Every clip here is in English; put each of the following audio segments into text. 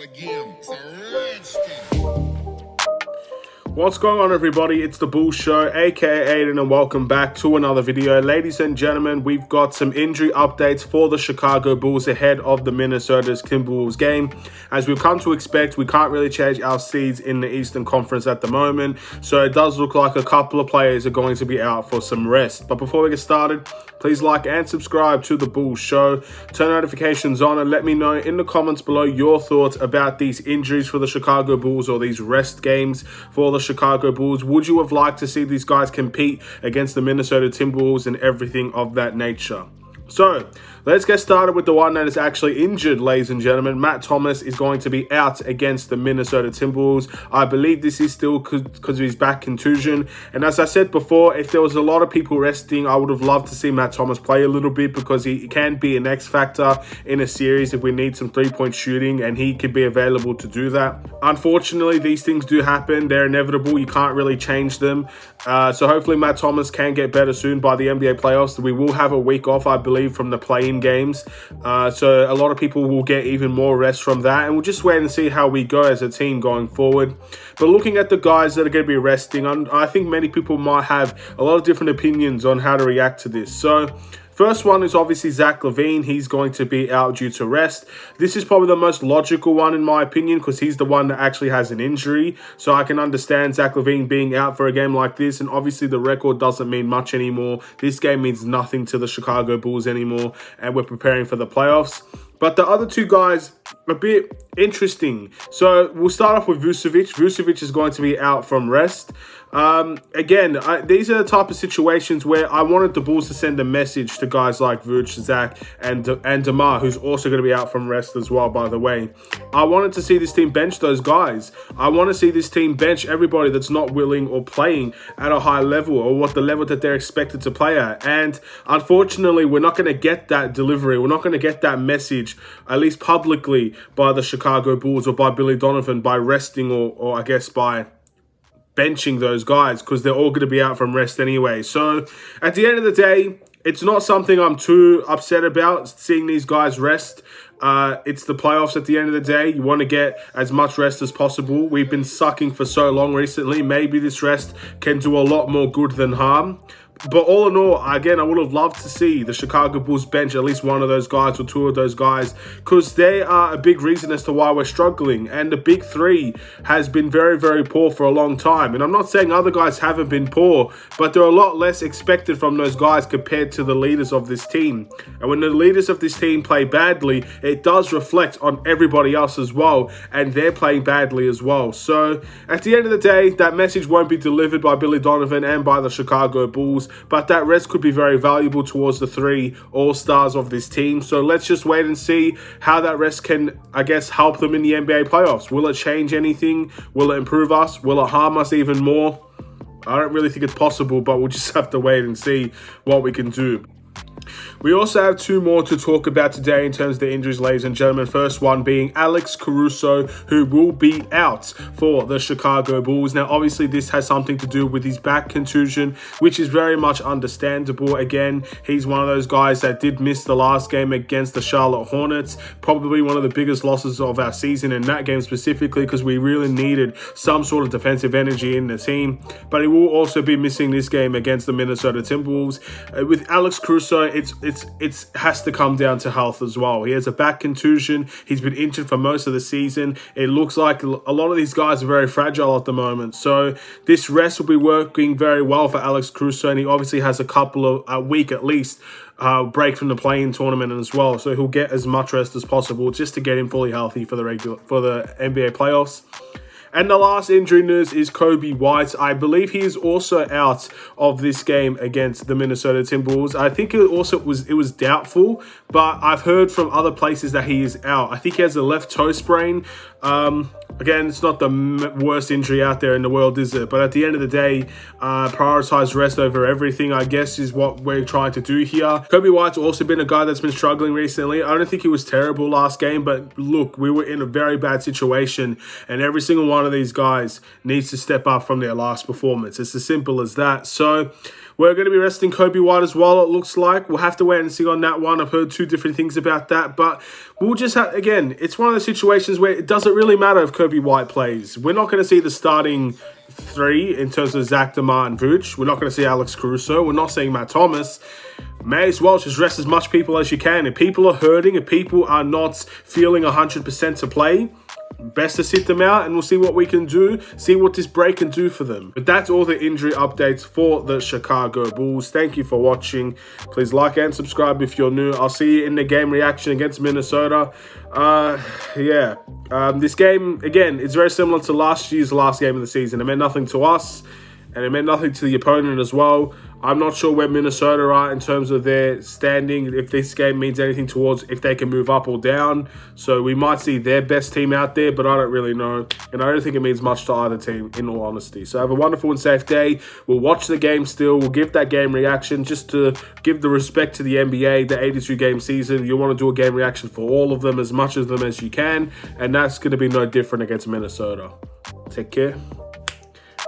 start again. It's a redskins. What's going on, everybody? It's the Bulls Show, aka Aidan, and welcome back to another video. Ladies and gentlemen, we've got some injury updates for the Chicago Bulls ahead of the Minnesota Timberwolves game. As we've come to expect, we can't really change our seeds in the Eastern Conference at the moment, so it does look like a couple of players are going to be out for some rest. But before we get started, please like and subscribe to the Bulls Show, turn notifications on, and let me know in the comments below your thoughts about these injuries for the Chicago Bulls or these rest games for the Chicago Bulls. Would you have liked to see these guys compete against the Minnesota Timberwolves and everything of that nature? So, let's get started with the one that is actually injured, ladies and gentlemen. Matt Thomas is going to be out against the Minnesota Timberwolves. I believe this is still because of his back contusion. And as I said before, if there was a lot of people resting, I would have loved to see Matt Thomas play a little bit because he can be an X factor in a series if we need some three-point shooting, and he could be available to do that. Unfortunately, these things do happen. They're inevitable. You can't really change them. So hopefully Matt Thomas can get better soon by the NBA playoffs. We will have a week off, I believe, from the play-in games, so a lot of people will get even more rest from that, and we'll just wait and see how we go as a team going forward. But looking at the guys that are going to be resting, I think many people might have a lot of different opinions on how to react to this. So first one is obviously Zach LaVine. He's going to be out due to rest. This is probably the most logical one in my opinion because he's the one that actually has an injury. So I can understand Zach LaVine being out for a game like this. And obviously the record doesn't mean much anymore. This game means nothing to the Chicago Bulls anymore. And we're preparing for the playoffs. But the other two guys, a bit interesting. So we'll start off with Vucevic. Vucevic is going to be out from rest. Again, these are the type of situations where I wanted the Bulls to send a message to guys like Vuce, Zach, and DeMar, who's also going to be out from rest as well, by the way. I wanted to see this team bench those guys. I want to see this team bench everybody that's not willing or playing at a high level or what the level that they're expected to play at. And unfortunately, we're not going to get that delivery. We're not going to get that message, at least publicly, by the Chicago Bulls or by Billy Donovan by resting or I guess by benching those guys because they're all going to be out from rest anyway. So at the end of the day, it's not something I'm too upset about seeing these guys rest. It's the playoffs at the end of the day. You want to get as much rest as possible. We've been sucking for so long recently. Maybe this rest can do a lot more good than harm. But all in all, again, I would have loved to see the Chicago Bulls bench at least one of those guys or two of those guys because they are a big reason as to why we're struggling. And the big three has been very, very poor for a long time. And I'm not saying other guys haven't been poor, but there are a lot less expected from those guys compared to the leaders of this team. And when the leaders of this team play badly, it does reflect on everybody else as well. And they're playing badly as well. So at the end of the day, that message won't be delivered by Billy Donovan and by the Chicago Bulls. But that rest could be very valuable towards the three all-stars of this team. So let's just wait and see how that rest can, I guess, help them in the NBA playoffs. Will it change anything? Will it improve us? Will it harm us even more? I don't really think it's possible, but we'll just have to wait and see what we can do. We also have two more to talk about today in terms of the injuries, ladies and gentlemen. First one being Alex Caruso, who will be out for the Chicago Bulls. Now, obviously, this has something to do with his back contusion, which is very much understandable. Again, he's one of those guys that did miss the last game against the Charlotte Hornets. Probably one of the biggest losses of our season in that game specifically because we really needed some sort of defensive energy in the team. But he will also be missing this game against the Minnesota Timberwolves. With Alex Caruso, it has to come down to health as well. He has a back contusion. He's been injured for most of the season. It looks like a lot of these guys are very fragile at the moment. So this rest will be working very well for Alex Caruso, and he obviously has a couple of a week at least break from the play-in tournament as well. So he'll get as much rest as possible just to get him fully healthy for the NBA playoffs. And the last injury news is Coby White. I believe he is also out of this game against the Minnesota Timberwolves. I think it was doubtful, but I've heard from other places that he is out. I think he has a left toe sprain. Again, it's not the worst injury out there in the world, is it? But at the end of the day, prioritize rest over everything, I guess, is what we're trying to do here. Coby White's also been a guy that's been struggling recently. I don't think he was terrible last game, but look, we were in a very bad situation, and every single one of these guys needs to step up from their last performance. It's as simple as that. So We're going to be resting Kobe White as well, it looks like. We'll have to wait and see on that one. I've heard two different things about that. But we'll just have, again, it's one of those situations where it doesn't really matter if Kobe White plays. We're not going to see the starting three in terms of Zach, DeMar, and Vooch. We're not going to see Alex Caruso. We're not seeing Matt Thomas. May as well just rest as much people as you can. If people are hurting, if people are not feeling 100% to play, best to sit them out and we'll see what we can do, see what this break can do for them. But that's all the injury updates for the Chicago Bulls. Thank you for watching. Please like and subscribe if you're new. I'll see you in the game reaction against Minnesota. This game, again, it's very similar to last year's last game of the season. It meant nothing to us and it meant nothing to the opponent as well. I'm not sure where Minnesota are in terms of their standing, if this game means anything towards if they can move up or down. So we might see their best team out there, but I don't really know. And I don't think it means much to either team, in all honesty. So have a wonderful and safe day. We'll watch the game still. We'll give that game reaction just to give the respect to the NBA, the 82-game season. You want to do a game reaction for all of them, as much of them as you can. And that's going to be no different against Minnesota. Take care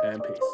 and peace.